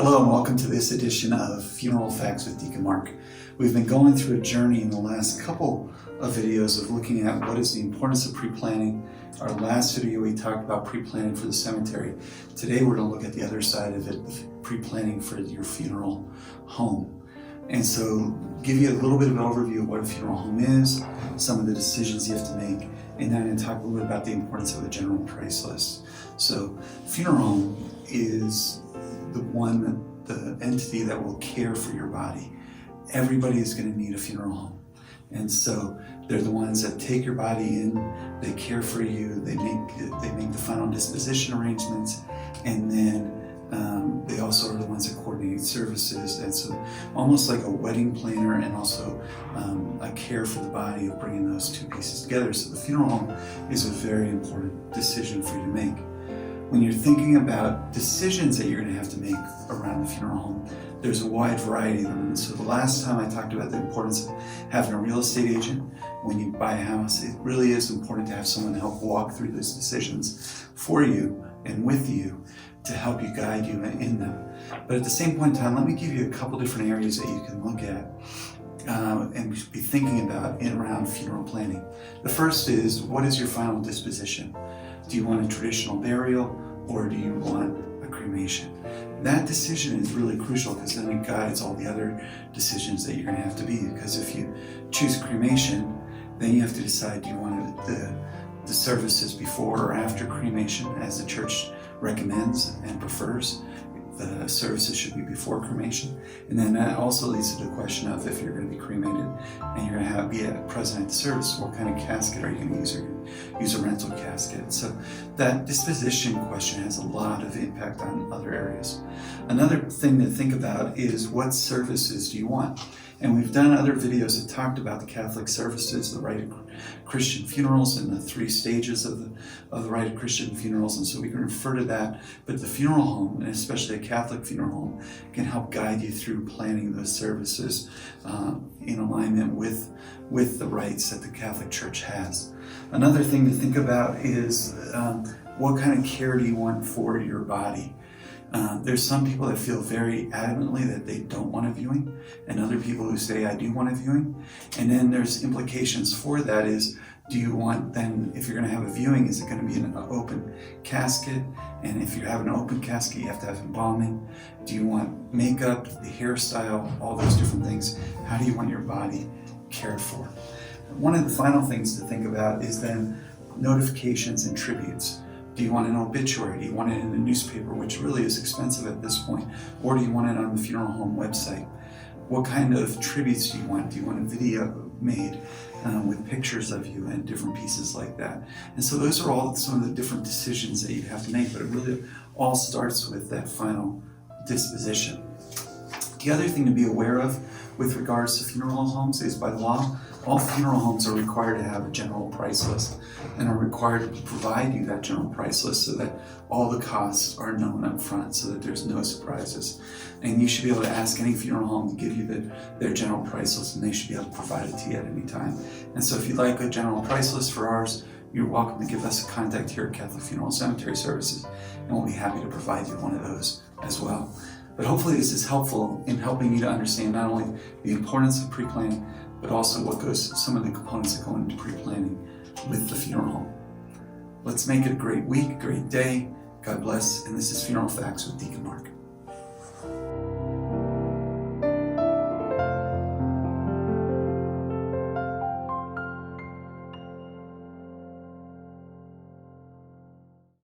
Hello and welcome to this edition of Funeral Facts with Deacon Marc. We've been going through a journey in the last couple of videos of looking at what is the importance of pre-planning. Our last video we talked about pre-planning for the cemetery. Today we're going to look at the other side of it, pre-planning for your funeral home. And so give you a little bit of an overview of what a funeral home is, some of the decisions you have to make, and then I'm going to talk a little bit about the importance of a general price list. So funeral home is the entity that will care for your body. Everybody is going to need a funeral home. And so they're the ones that take your body in, they care for you, they make the final disposition arrangements, and then they also are the ones that coordinate services. And so almost like a wedding planner and also a care for the body of bringing those two pieces together. So the funeral home is a very important decision for you to make. When you're thinking about decisions that you're going to have to make around the funeral home, there's a wide variety of them. And so the last time I talked about the importance of having a real estate agent when you buy a house, it really is important to have someone help walk through those decisions for you and with you to help you guide you in them. But at the same point in time, let me give you a couple different areas that you can look at and be thinking about in around funeral planning. The first is, what is your final disposition? Do you want a traditional burial or do you want a cremation? That decision is really crucial because then it guides all the other decisions that you're going to have to be. Because if you choose a cremation, then you have to decide, do you want the services before or after cremation, as the church recommends and prefers. The services should be before cremation. And then that also leads to the question of, if you're going to be cremated and you're going to be present at the service, what kind of casket are you going to use? Are you going to use a rental casket? So that disposition question has a lot of impact on other areas. Another thing to think about is, what services do you want? And we've done other videos that talked about the Catholic services, the rite of Christian funerals, and the 3 stages of the rite of Christian funerals. And so we can refer to that. But the funeral home, and especially a Catholic funeral home, can help guide you through planning those services in alignment with the rites that the Catholic Church has. Another thing to think about is what kind of care do you want for your body? There's some people that feel very adamantly that they don't want a viewing, and other people who say, I do want a viewing. And then there's implications for that is, do you want then, if you're going to have a viewing, is it going to be in an open casket? And if you have an open casket, you have to have embalming. Do you want makeup, the hairstyle, all those different things? How do you want your body cared for? One of the final things to think about is then notifications and tributes. Do you want an obituary? Do you want it in a newspaper, which really is expensive at this point? Or do you want it on the funeral home website? What kind of tributes do you want? Do you want a video made with pictures of you and different pieces like that? And so those are all some of the different decisions that you have to make, but it really all starts with that final disposition. The other thing to be aware of with regards to funeral homes is, by law, all funeral homes are required to have a general price list and are required to provide you that general price list so that all the costs are known up front, so that there's no surprises. And you should be able to ask any funeral home to give you their general price list, and they should be able to provide it to you at any time. And so if you'd like a general price list for ours, you're welcome to give us a contact here at Catholic Funeral Cemetery Services, and we'll be happy to provide you one of those as well. But hopefully this is helpful in helping you to understand not only the importance of pre-planning, but also some of the components that go into pre-planning with the funeral home. Let's make it a great week, great day. God bless. And this is Funeral Facts with Deacon Marc.